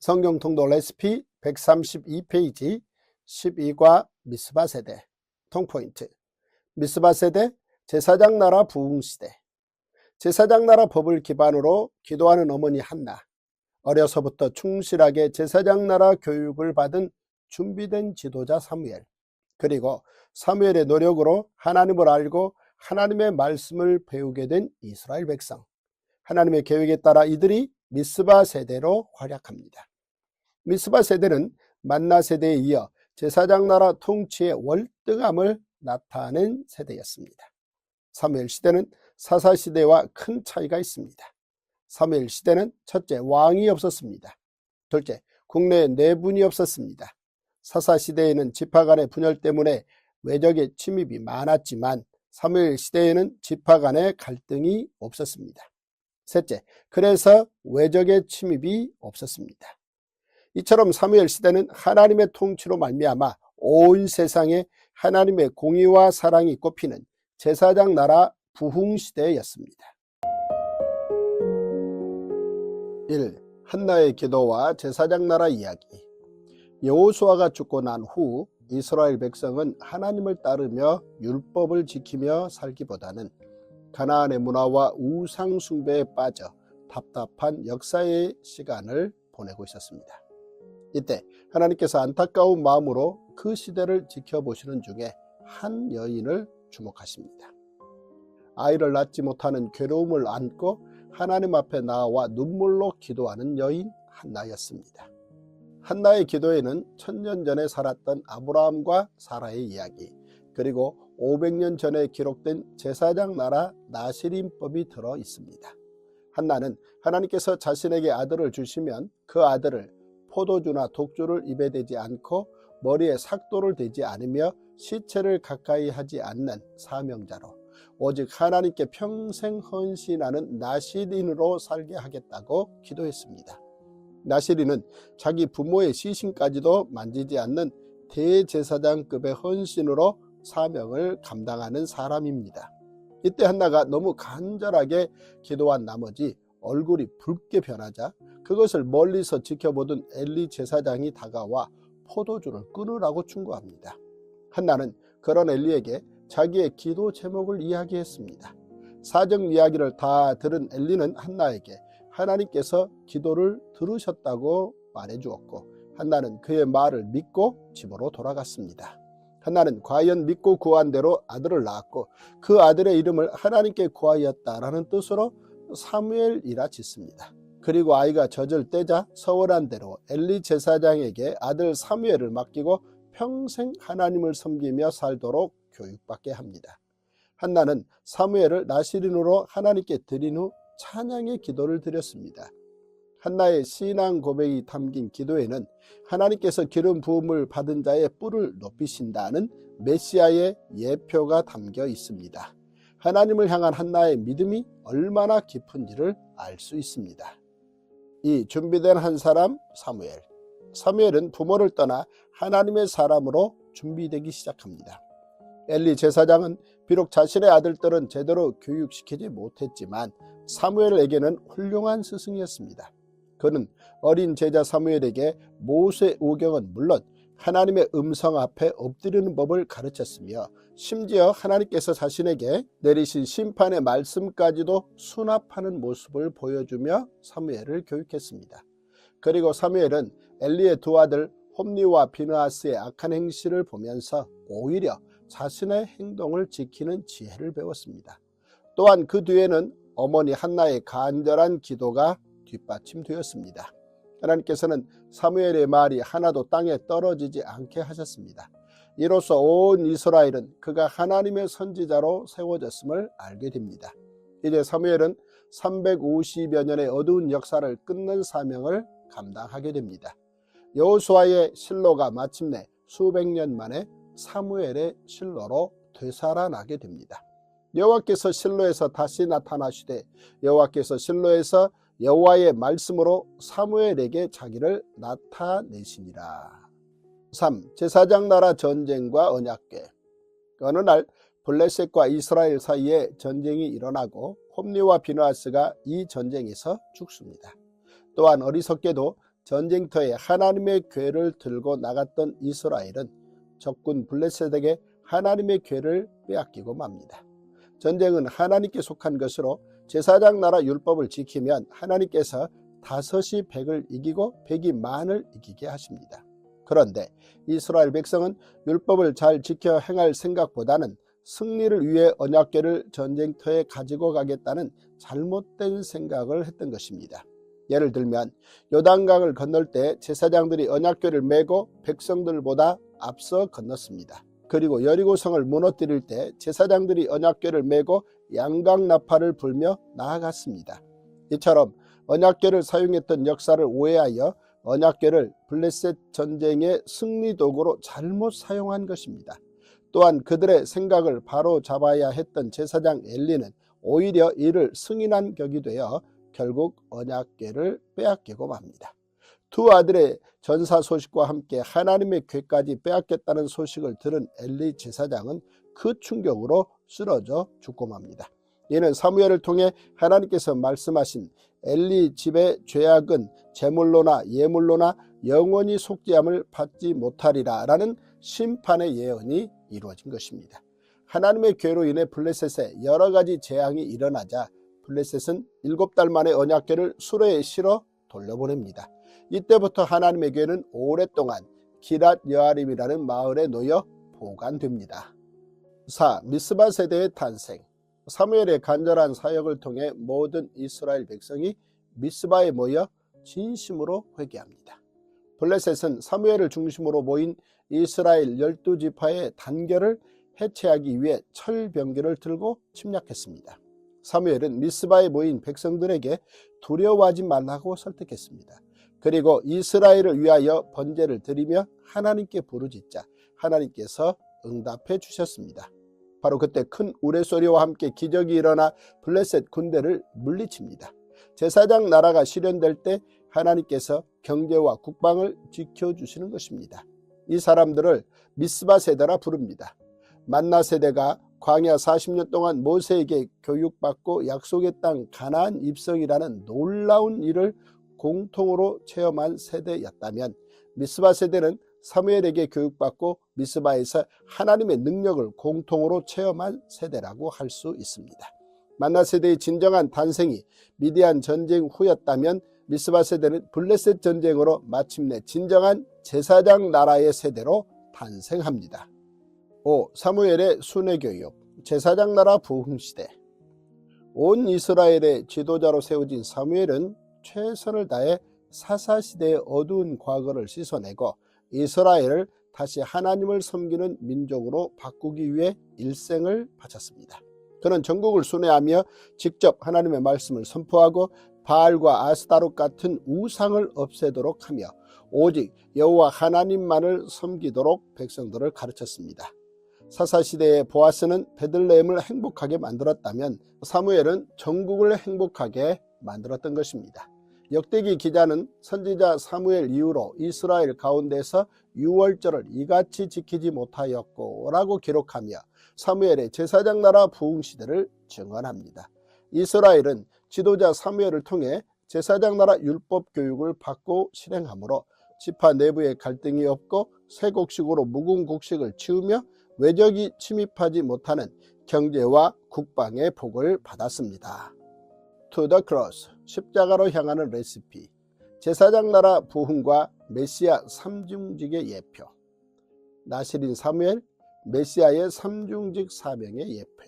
성경 통독 레시피 132페이지 12과 미스바 세대 통포인트. 미스바 세대 제사장 나라 부흥시대. 제사장 나라 법을 기반으로 기도하는 어머니 한나. 어려서부터 충실하게 제사장 나라 교육을 받은 준비된 지도자 사무엘. 그리고 사무엘의 노력으로 하나님을 알고 하나님의 말씀을 배우게 된 이스라엘 백성. 하나님의 계획에 따라 이들이 미스바 세대로 활약합니다. 미스바 세대는 만나 세대에 이어 제사장 나라 통치의 월등함을 나타낸 세대였습니다. 사무엘 시대는 사사 시대와 큰 차이가 있습니다. 사무엘 시대는 첫째, 왕이 없었습니다. 둘째, 국내에 내분이 없었습니다. 사사 시대에는 지파 간의 분열 때문에 외적의 침입이 많았지만 사무엘 시대에는 지파 간의 갈등이 없었습니다. 셋째, 그래서 외적의 침입이 없었습니다. 이처럼 사무엘 시대는 하나님의 통치로 말미암아 온 세상에 하나님의 공의와 사랑이 꼽히는 제사장 나라 부흥 시대였습니다. 1. 한나의 기도와 제사장 나라 이야기. 여호수아가 죽고 난 후 이스라엘 백성은 하나님을 따르며 율법을 지키며 살기보다는 가나안의 문화와 우상 숭배에 빠져 답답한 역사의 시간을 보내고 있었습니다. 이때 하나님께서 안타까운 마음으로 그 시대를 지켜보시는 중에 한 여인을 주목하십니다. 아이를 낳지 못하는 괴로움을 안고 하나님 앞에 나와 눈물로 기도하는 여인 한나였습니다. 한나의 기도에는 1000년 전에 살았던 아브라함과 사라의 이야기, 그리고 500년 전에 기록된 제사장 나라 나시린법이 들어 있습니다. 한나는 하나님께서 자신에게 아들을 주시면 그 아들을 포도주나 독주를 입에 대지 않고 머리에 삭도를 대지 않으며 시체를 가까이 하지 않는 사명자로 오직 하나님께 평생 헌신하는 나시린으로 살게 하겠다고 기도했습니다. 나시린은 자기 부모의 시신까지도 만지지 않는 대제사장급의 헌신으로 사명을 감당하는 사람입니다. 이때 한나가 너무 간절하게 기도한 나머지 얼굴이 붉게 변하자 그것을 멀리서 지켜보던 엘리 제사장이 다가와 포도주를 끊으라고 충고합니다. 한나는 그런 엘리에게 자기의 기도 제목을 이야기했습니다. 사정 이야기를 다 들은 엘리는 한나에게 하나님께서 기도를 들으셨다고 말해주었고 한나는 그의 말을 믿고 집으로 돌아갔습니다. 한나는 과연 믿고 구한 대로 아들을 낳았고 그 아들의 이름을 하나님께 구하였다라는 뜻으로 사무엘이라 짓습니다. 그리고 아이가 젖을 떼자 서원한 대로 엘리 제사장에게 아들 사무엘을 맡기고 평생 하나님을 섬기며 살도록 교육받게 합니다. 한나는 사무엘을 나시린으로 하나님께 드린 후 찬양의 기도를 드렸습니다. 한나의 신앙 고백이 담긴 기도에는 하나님께서 기름 부음을 받은 자의 뿔을 높이신다는 메시아의 예표가 담겨 있습니다. 하나님을 향한 한나의 믿음이 얼마나 깊은지를 알 수 있습니다. 이 준비된 한 사람 사무엘. 사무엘은 부모를 떠나 하나님의 사람으로 준비되기 시작합니다. 엘리 제사장은 비록 자신의 아들들은 제대로 교육시키지 못했지만 사무엘에게는 훌륭한 스승이었습니다. 그는 어린 제자 사무엘에게 모세 오경은 물론 하나님의 음성 앞에 엎드리는 법을 가르쳤으며 심지어 하나님께서 자신에게 내리신 심판의 말씀까지도 수납하는 모습을 보여주며 사무엘을 교육했습니다. 그리고 사무엘은 엘리의 두 아들 홈니와 비느하스의 악한 행실을 보면서 오히려 자신의 행동을 지키는 지혜를 배웠습니다. 또한 그 뒤에는 어머니 한나의 간절한 기도가 뒷받침되었습니다. 하나님께서는 사무엘의 말이 하나도 땅에 떨어지지 않게 하셨습니다. 이로써 온 이스라엘은 그가 하나님의 선지자로 세워졌음을 알게 됩니다. 이제 사무엘은 350여 년의 어두운 역사를 끊는 사명을 감당하게 됩니다. 여호수아의 실로가 마침내 수백 년 만에 사무엘의 실로로 되살아나게 됩니다. 여호와께서 실로에서 다시 나타나시되 여호와께서 실로에서 여호와의 말씀으로 사무엘에게 자기를 나타내시니라. 3. 제사장 나라 전쟁과 언약궤. 어느 날 블레셋과 이스라엘 사이에 전쟁이 일어나고 홈리와 비느하스가 이 전쟁에서 죽습니다. 또한 어리석게도 전쟁터에 하나님의 궤를 들고 나갔던 이스라엘은 적군 블레셋에게 하나님의 궤를 빼앗기고 맙니다. 전쟁은 하나님께 속한 것으로 제사장 나라 율법을 지키면 하나님께서 5이 100을 이기고 100이 만을 이기게 하십니다. 그런데 이스라엘 백성은 율법을 잘 지켜 행할 생각보다는 승리를 위해 언약궤를 전쟁터에 가지고 가겠다는 잘못된 생각을 했던 것입니다. 예를 들면 요단강을 건널 때 제사장들이 언약궤를 메고 백성들보다 앞서 건넜습니다. 그리고 여리고성을 무너뜨릴 때 제사장들이 언약궤를 메고 양강나팔을 불며 나아갔습니다. 이처럼 언약궤를 사용했던 역사를 오해하여 언약궤를 블레셋 전쟁의 승리 도구로 잘못 사용한 것입니다. 또한 그들의 생각을 바로 잡아야 했던 제사장 엘리는 오히려 이를 승인한 격이 되어 결국 언약궤를 빼앗기고 맙니다. 두 아들의 전사 소식과 함께 하나님의 궤까지 빼앗겼다는 소식을 들은 엘리 제사장은 그 충격으로 쓰러져 죽고 맙니다. 이는 사무엘을 통해 하나님께서 말씀하신 엘리 집의 죄악은 제물로나 예물로나 영원히 속죄함을 받지 못하리라 라는 심판의 예언이 이루어진 것입니다. 하나님의 궤로 인해 블레셋에 여러 가지 재앙이 일어나자 블레셋은 7달 만에 언약궤를 수레에 실어 돌려보냅니다. 이때부터 하나님의 궤는 오랫동안 기랏 여아림이라는 마을에 놓여 보관됩니다. 4. 미스바 세대의 탄생. 사무엘의 간절한 사역을 통해 모든 이스라엘 백성이 미스바에 모여 진심으로 회개합니다. 블레셋은 사무엘을 중심으로 모인 이스라엘 12지파의 단결을 해체하기 위해 철병기를 들고 침략했습니다. 사무엘은 미스바에 모인 백성들에게 두려워하지 말라고 설득했습니다. 그리고 이스라엘을 위하여 번제를 드리며 하나님께 부르짖자 하나님께서 응답해 주셨습니다. 바로 그때 큰 우레소리와 함께 기적이 일어나 블레셋 군대를 물리칩니다. 제사장 나라가 실현될 때 하나님께서 경제와 국방을 지켜주시는 것입니다. 이 사람들을 미스바 세대라 부릅니다. 만나 세대가 광야 40년 동안 모세에게 교육받고 약속의 땅 가나안 입성이라는 놀라운 일을 공통으로 체험한 세대였다면 미스바 세대는 사무엘에게 교육받고 미스바에서 하나님의 능력을 공통으로 체험한 세대라고 할 수 있습니다. 만나 세대의 진정한 탄생이 미디안 전쟁 후였다면 미스바 세대는 블레셋 전쟁으로 마침내 진정한 제사장 나라의 세대로 탄생합니다. 5. 사무엘의 순회교육. 제사장 나라 부흥시대. 온 이스라엘의 지도자로 세워진 사무엘은 최선을 다해 사사시대의 어두운 과거를 씻어내고 이스라엘을 다시 하나님을 섬기는 민족으로 바꾸기 위해 일생을 바쳤습니다. 그는 전국을 순회하며 직접 하나님의 말씀을 선포하고 바알과 아스타롯 같은 우상을 없애도록 하며 오직 여호와 하나님만을 섬기도록 백성들을 가르쳤습니다. 사사시대의 보아스는 베들레헴을 행복하게 만들었다면 사무엘은 전국을 행복하게 만들었던 것입니다. 역대기 기자는 선지자 사무엘 이후로 이스라엘 가운데서 유월절을 이같이 지키지 못하였고 라고 기록하며 사무엘의 제사장 나라 부흥시대를 증언합니다. 이스라엘은 지도자 사무엘을 통해 제사장 나라 율법 교육을 받고 실행하므로 지파 내부에 갈등이 없고 세곡식으로 묵은 곡식을 치우며 외적이 침입하지 못하는 경제와 국방의 복을 받았습니다. To the cross, 십자가로 향하는 레시피. 제사장 나라 부흥과 메시아 삼중직의 예표. 나실인 사무엘, 메시아의 삼중직 사명의 예표.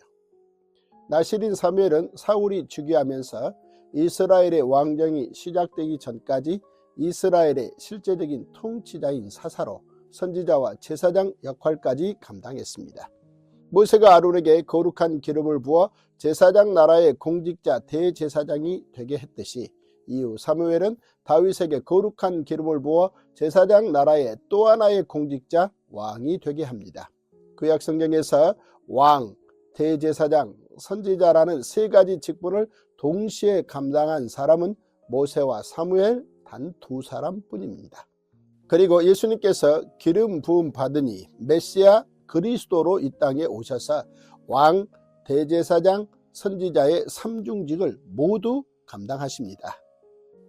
나실인 사무엘은 사울이 즉위하면서 이스라엘의 왕정이 시작되기 전까지 이스라엘의 실제적인 통치자인 사사로 선지자와 제사장 역할까지 감당했습니다. 모세가 아론에게 거룩한 기름을 부어 제사장 나라의 공직자 대제사장이 되게 했듯이 이후 사무엘은 다윗에게 거룩한 기름을 부어 제사장 나라의 또 하나의 공직자 왕이 되게 합니다. 구약 성경에서 왕, 대제사장, 선지자라는 세 가지 직분을 동시에 감당한 사람은 모세와 사무엘 단 2사람뿐입니다. 그리고 예수님께서 기름 부음 받으니 메시아 그리스도로 이 땅에 오셔서 왕, 대제사장, 선지자의 삼중직을 모두 감당하십니다.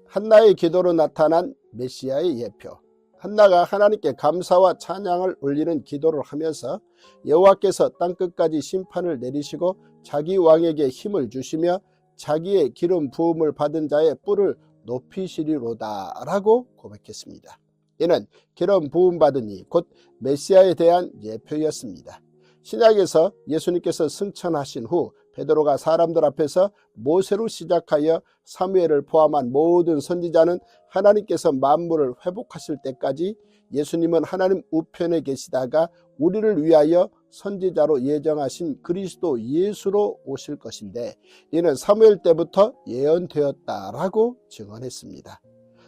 한나의 기도로 나타난 메시아의 예표. 한나가 하나님께 감사와 찬양을 올리는 기도를 하면서 여호와께서 땅끝까지 심판을 내리시고 자기 왕에게 힘을 주시며 자기의 기름 부음을 받은 자의 뿔을 높이시리로다 라고 고백했습니다. 이는 기름 부음 받은 이 곧 메시아에 대한 예표였습니다. 신약에서 예수님께서 승천하신 후 베드로가 사람들 앞에서 모세로 시작하여 사무엘을 포함한 모든 선지자는 하나님께서 만물을 회복하실 때까지 예수님은 하나님 우편에 계시다가 우리를 위하여 선지자로 예정하신 그리스도 예수로 오실 것인데 이는 사무엘 때부터 예언되었다라고 증언했습니다.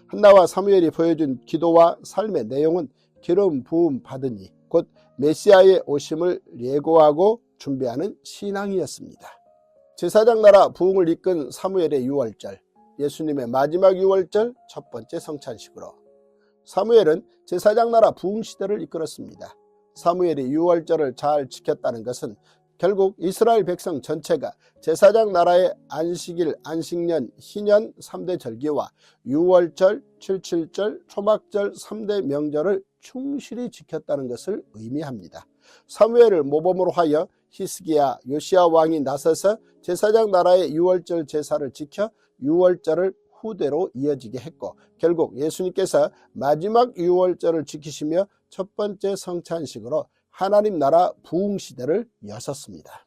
한나와 사무엘이 보여준 기도와 삶의 내용은 기름 부음 받으니 곧 메시아의 오심을 예고하고 준비하는 신앙이었습니다. 제사장 나라 부흥을 이끈 사무엘의 유월절, 예수님의 마지막 유월절 첫 번째 성찬식으로 사무엘은 제사장 나라 부흥 시대를 이끌었습니다. 사무엘이 유월절을 잘 지켰다는 것은 결국 이스라엘 백성 전체가 제사장 나라의 안식일, 안식년, 희년 3대 절기와 유월절, 칠칠절, 초막절 3대 명절을 충실히 지켰다는 것을 의미합니다. 사무엘을 모범으로 하여 히스기야, 요시야 왕이 나서서 제사장 나라의 유월절 제사를 지켜 유월절을 후대로 이어지게 했고 결국 예수님께서 마지막 유월절을 지키시며 첫 번째 성찬식으로 하나님 나라 부흥 시대를 여셨습니다.